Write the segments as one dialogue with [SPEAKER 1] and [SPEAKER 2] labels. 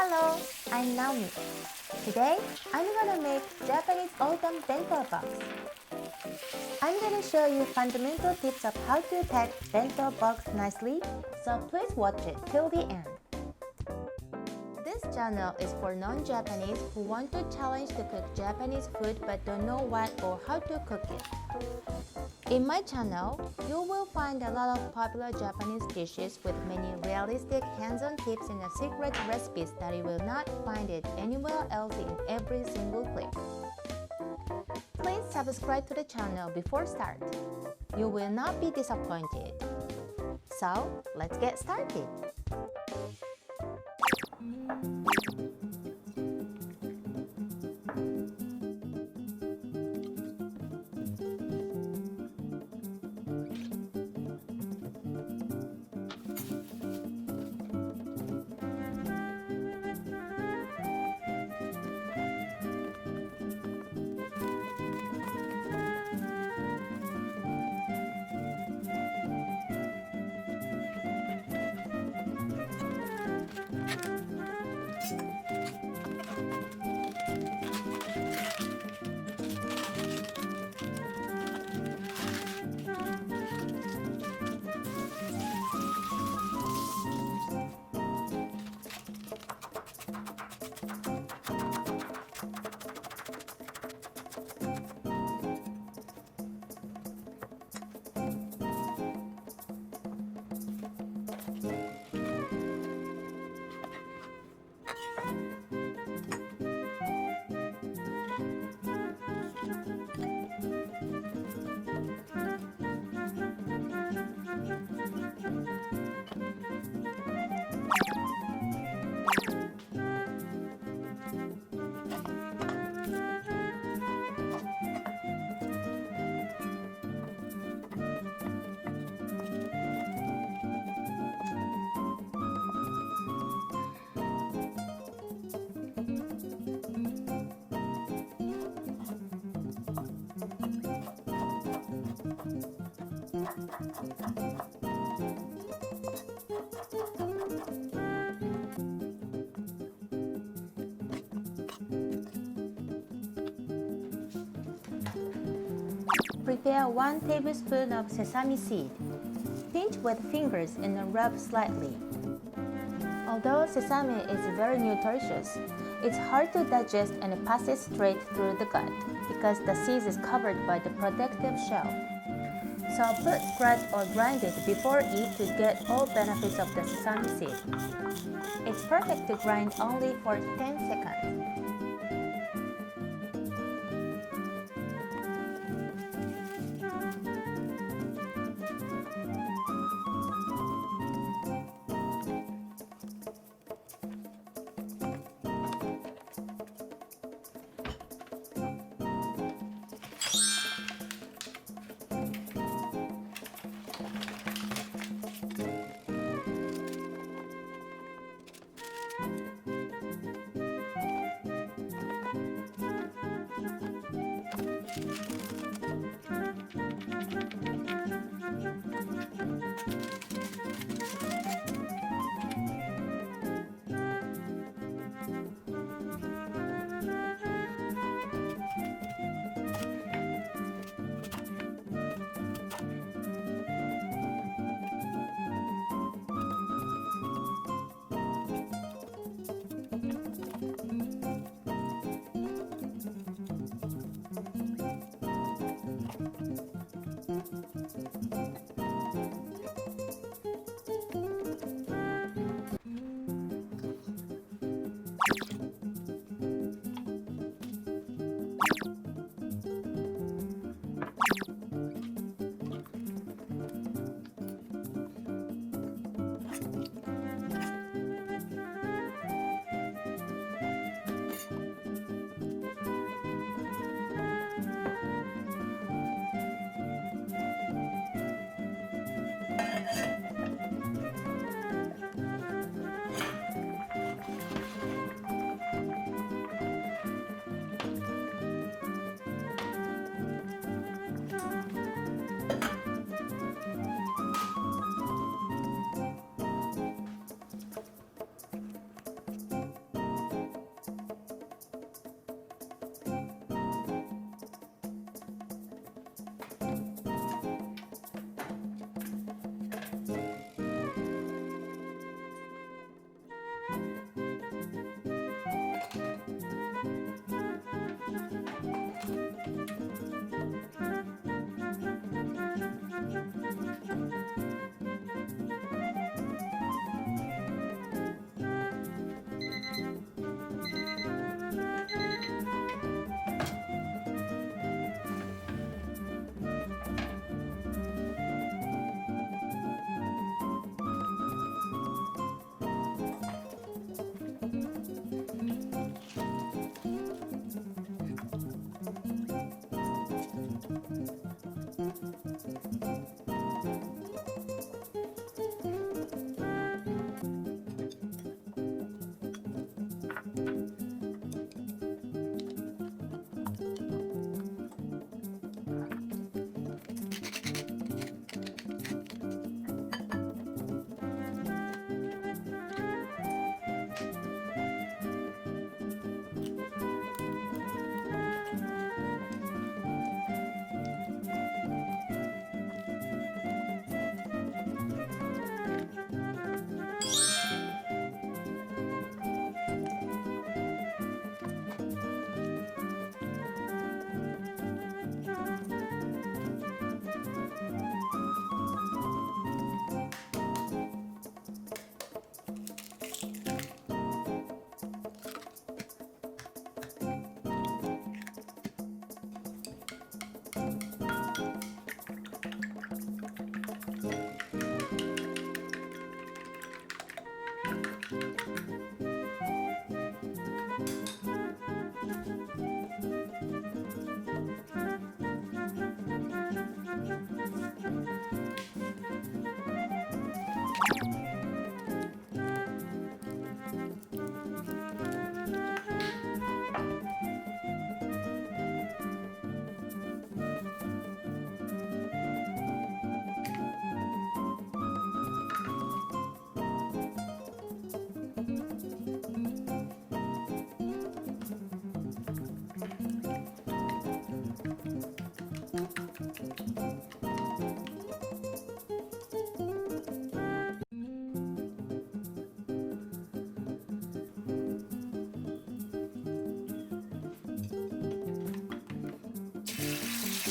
[SPEAKER 1] Hello, I'm Naomi. Today, I'm gonna make Japanese autumn bento box. I'm gonna show you fundamental tips of how to pack bento box nicely, so please watch it till the end. This channel is for non-Japanese who want to challenge to cook Japanese food but don't know what or how to cook it. In my channel, you will find a lot of popular Japanese dishes with many realistic hands-on tips and secret recipes that you will not find it anywhere else in every single clip. Please subscribe to the channel before start. You will not be disappointed. So, let's get started. Prepare 1 tablespoon of sesame seed. Pinch with fingers and rub slightly. Although sesame is very nutritious, it's hard to digest and passes straight through the gut because the seed is covered by the protective shell. So put scratch or grind it before eat to get all benefits of the sesame seed. It's perfect to grind only for 10 seconds.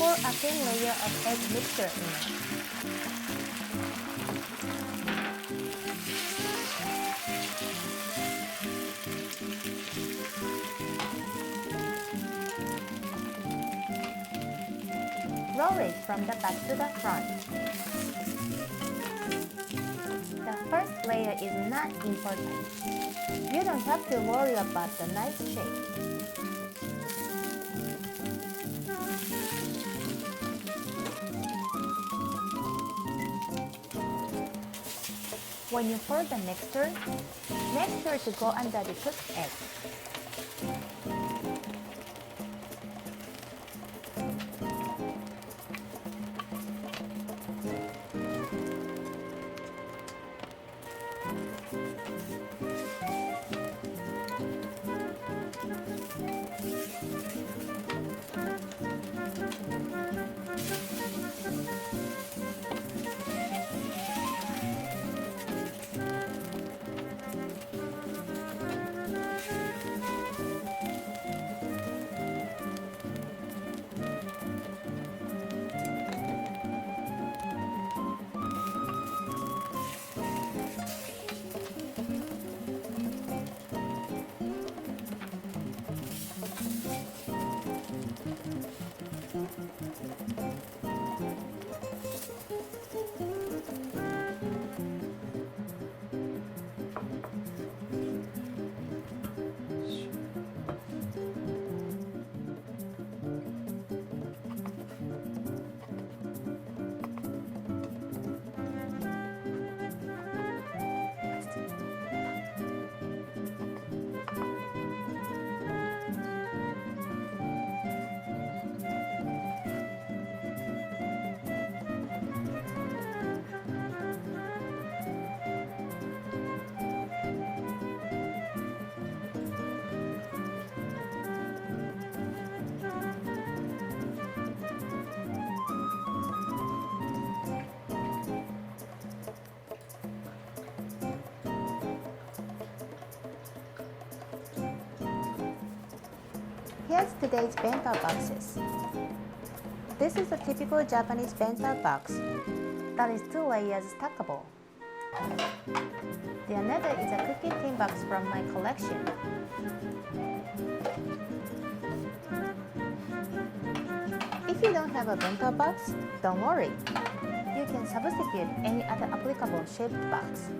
[SPEAKER 1] pour a thin layer of egg mixture in it. Roll it from the back to the front. The first layer is not important. You don't have to worry about the nice shape. When you pour the mixture, make sure to go under the cooked egg. Here's today's bento boxes. This is a typical Japanese bento box that is 2 layers stackable. The another is a cookie tin box from my collection. If you don't have a bento box, don't worry. You can substitute any other applicable shaped box.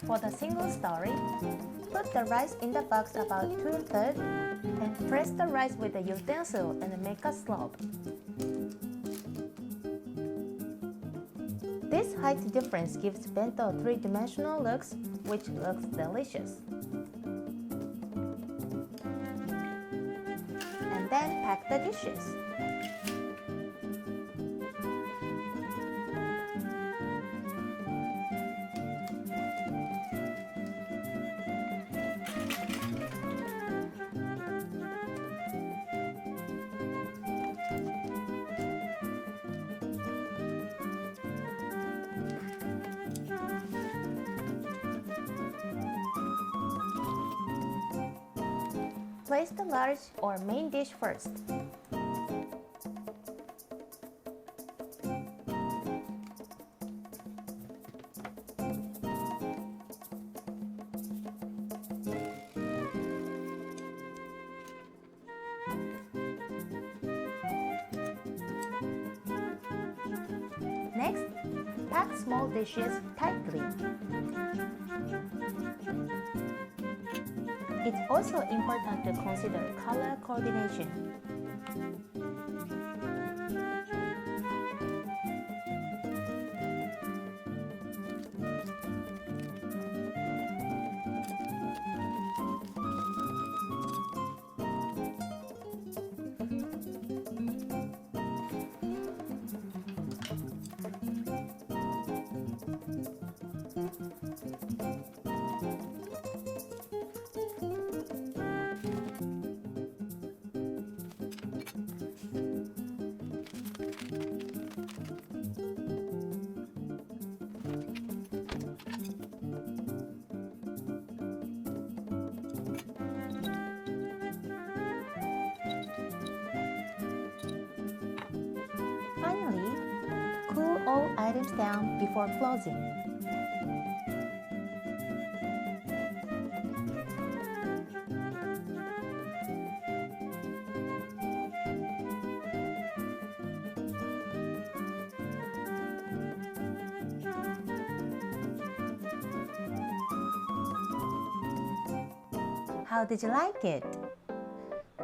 [SPEAKER 1] For the single story, put the rice in the box about 2/3 and press the rice with a utensil and make a slope. This height difference gives bento 3-dimensional looks, which looks delicious. And then pack the dishes. Place the large or main dish first. Next, pack small dishes tightly. It's also important to consider color coordination. items down before closing. How did you like it?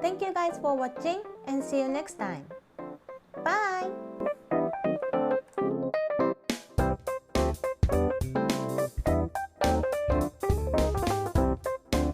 [SPEAKER 1] Thank you guys for watching and see you next time.